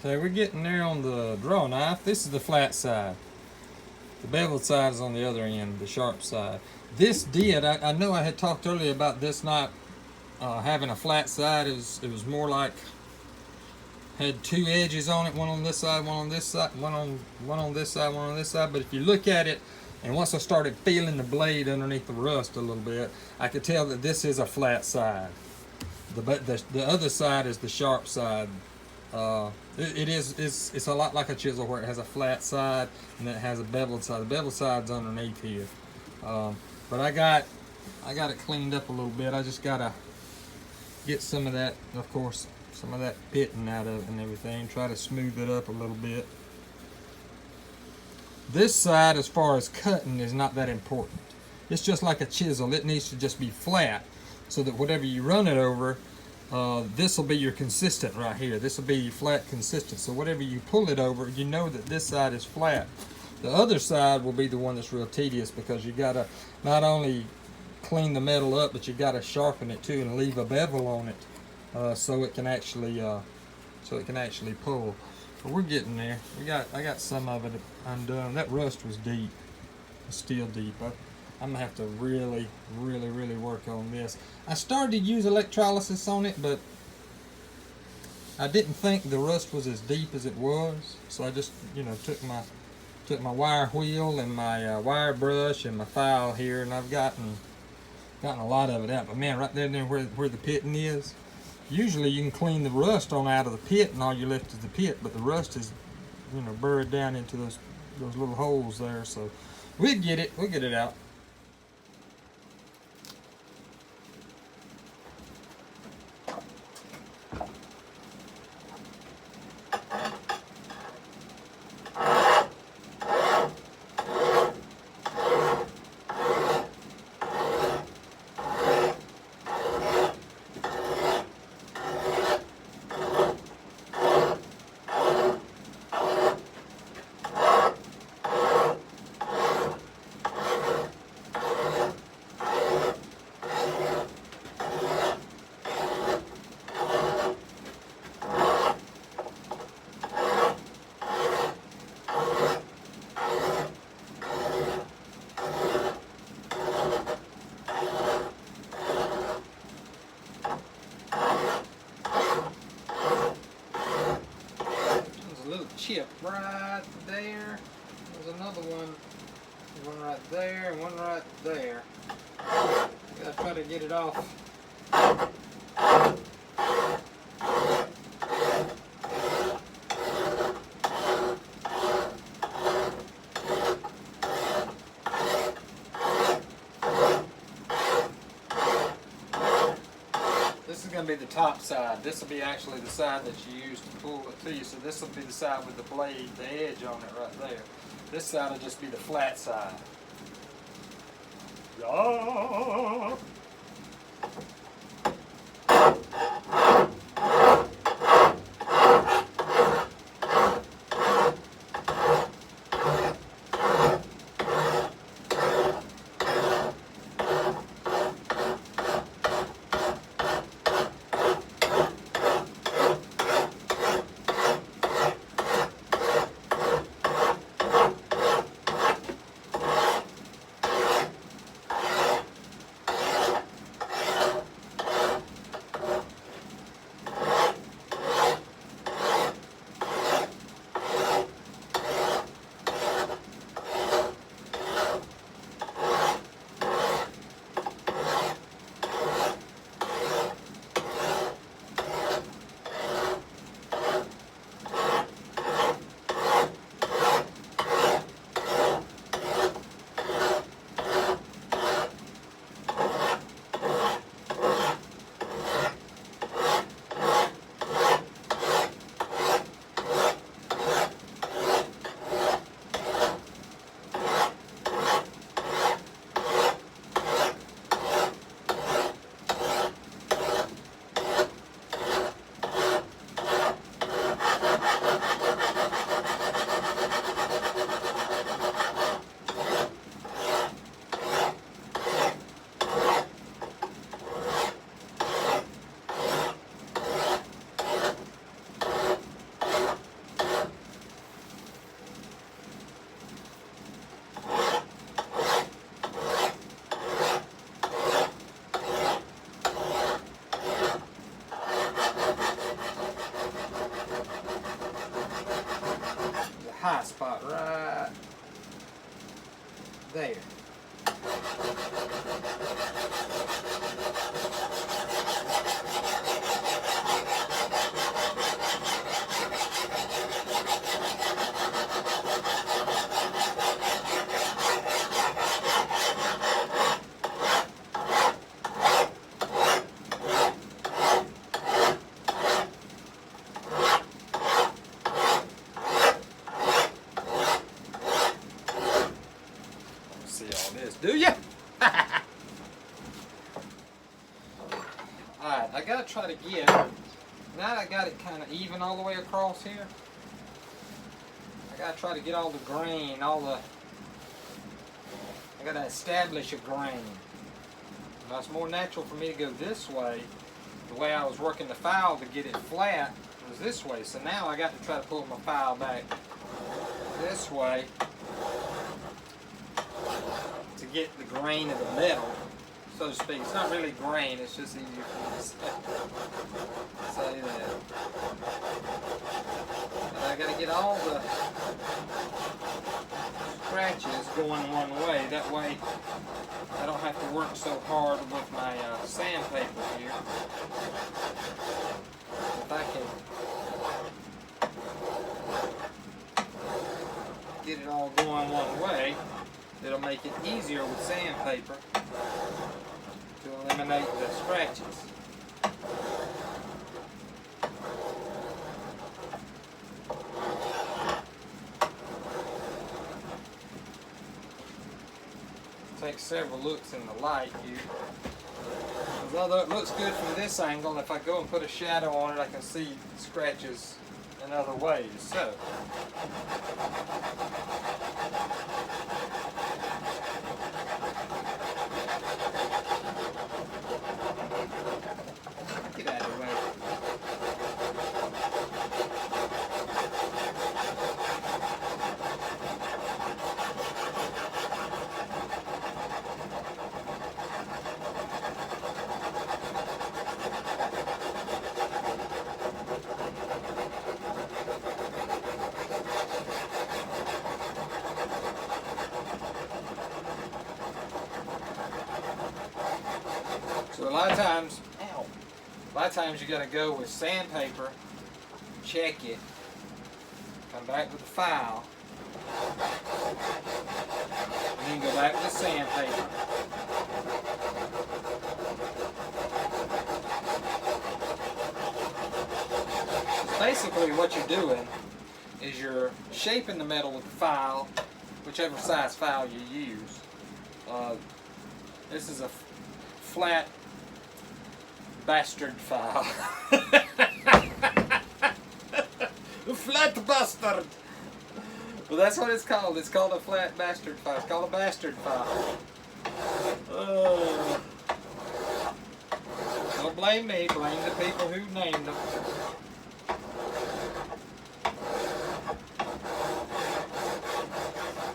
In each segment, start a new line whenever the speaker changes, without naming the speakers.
Okay, we're getting there on the draw knife. This is the flat side. The beveled side is on the other end, the sharp side. This did, I know I had talked earlier about this not having a flat side. It was more like had two edges on it, one on this side, one on this side, one on this side, one on this side. But if you look at it, and once I started feeling the blade underneath the rust a little bit, I could tell that this is a flat side. The other side is the sharp side. It's a lot like a chisel where it has a flat side and then it has a beveled side. The beveled side's underneath here. But I got it cleaned up a little bit. I just gotta get some of that, of course, some of that pitting out of it and everything. Try to smooth it up a little bit. This side, as far as cutting, is not that important. It's just like a chisel. It needs to just be flat so that whatever you run it over, this will be your consistent right here. This will be your flat consistent. So whatever you pull it over, you know that this side is flat. The other side will be the one that's real tedious because you gotta not only clean the metal up, but you gotta sharpen it too and leave a bevel on it so it can actually pull. But we're getting there. I got some of it undone. That rust was deep. It's still deep. I'm gonna have to really work on this. I started to use electrolysis on it, but I didn't think the rust was as deep as it was. So I just, took my wire wheel and my wire brush and my file here, and I've gotten a lot of it out. But man, right there where the pitting is, usually you can clean the rust on out of the pit, and all you're left is the pit. But the rust is, buried down into those little holes there. So we'll get it out. Chip right there. There's another one right there, and one right there. Gotta try to get it off. This is going to be the top side. This will be actually the side that you use to pull it to you. So this will be the side with the blade, the edge on it right there. This side will just be the flat side. Yeah. high spot right there. See all this, do ya? Alright, I gotta try to get, now that I got it kind of even all the way across here, I gotta try to get all the grain, I gotta establish a grain. Now it's more natural for me to go this way. The way I was working the file to get it flat was this way. So now I got to try to pull my file back this way to get the grain of the metal, so to speak. It's not really grain, it's just easier for me to say that. And I got to get all the scratches going one way. That way I don't have to work so hard with my sandpaper here. If I can get it all going one way, it'll make it easier with sandpaper to eliminate the scratches. Take several looks in the light here. Although it looks good from this angle, if I go and put a shadow on it, I can see scratches in other ways. So, get out of the way. So a lot of times you gotta go with sandpaper, check it, come back with the file, and then go back with the sandpaper. So basically what you're doing is you're shaping the metal with the file, whichever size file you use. This is a flat bastard file. Flat bastard! Well, that's what it's called. It's called a flat bastard file. It's called a bastard file. Don't blame me. Blame the people who named them.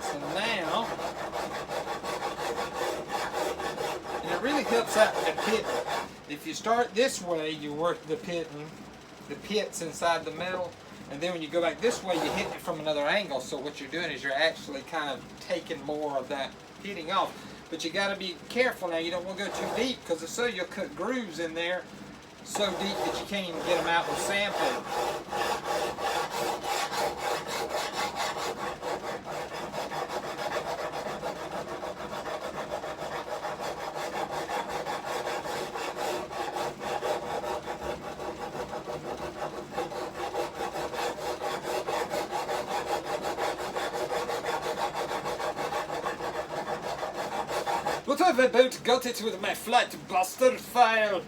So now, and it really helps out the pit. If you start this way, you work the pits inside the metal, and then when you go back this way, you hit it from another angle. So what you're doing is you're actually kind of taking more of that pitting off. But you got to be careful now. You don't want to go too deep, because if so, you'll cut grooves in there so deep that you can't even get them out with sandpaper. What have I about got it with my flat bastard file?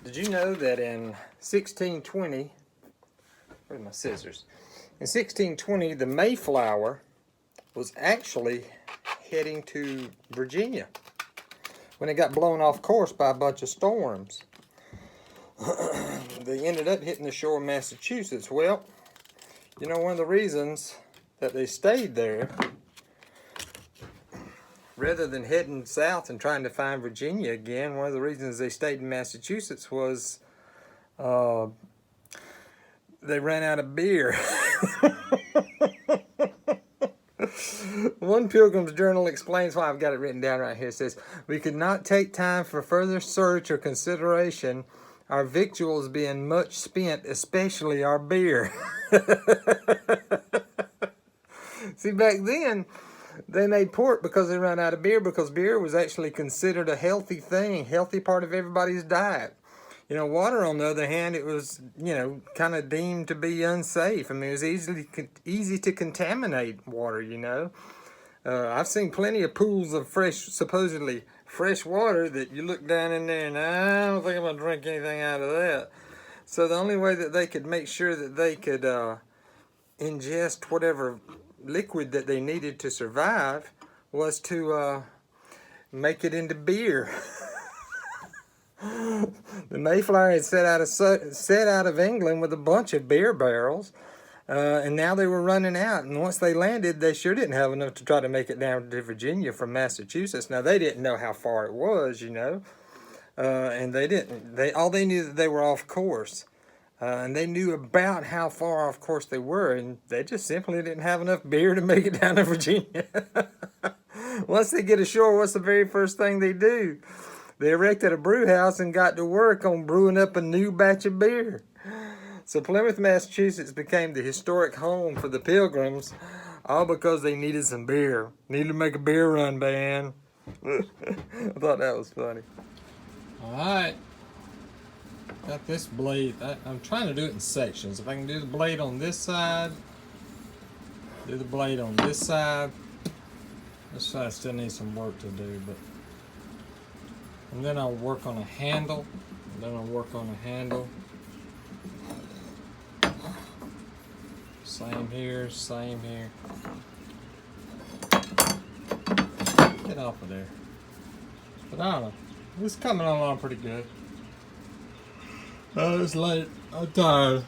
Did you know that in 1620, where's my scissors? In 1620, the Mayflower was actually heading to Virginia when it got blown off course by a bunch of storms. They ended up hitting the shore of Massachusetts. Well, you know, one of the reasons that they stayed there, rather than heading south and trying to find Virginia again, one of the reasons they stayed in Massachusetts was they ran out of beer. One Pilgrim's Journal explains why. I've got it written down right here. It says, "We could not take time for further search or consideration, our victuals being much spent, especially our beer." See, back then, they made port because they ran out of beer, because beer was actually considered a healthy thing, healthy part of everybody's diet. You know, water, on the other hand, it was, you know, kind of deemed to be unsafe. I mean, it was easy to contaminate water, you know. I've seen plenty of pools of supposedly fresh water that you look down in there and I don't think I'm going to drink anything out of that. So the only way that they could make sure that they could ingest whatever liquid that they needed to survive was to make it into beer. The Mayflower had set out of England with a bunch of beer barrels, and now they were running out. And once they landed, they sure didn't have enough to try to make it down to Virginia from Massachusetts. Now, they didn't know how far it was, you know, and they didn't. All they knew that they were off course, and they knew about how far off course they were, and they just simply didn't have enough beer to make it down to Virginia. Once they get ashore, what's the very first thing they do? They erected a brew house and got to work on brewing up a new batch of beer. So Plymouth, Massachusetts became the historic home for the Pilgrims, all because they needed some beer. Needed to make a beer run, man. I thought that was funny. All right. Got this blade. I'm trying to do it in sections. If I can do the blade on this side, do the blade on this side. This side still needs some work to do, but... And then I'll work on a handle. And then I'll work on a handle. Same here, same here. Get off of there. But I don't know. It's coming along pretty good. Oh, it's late. I'm tired.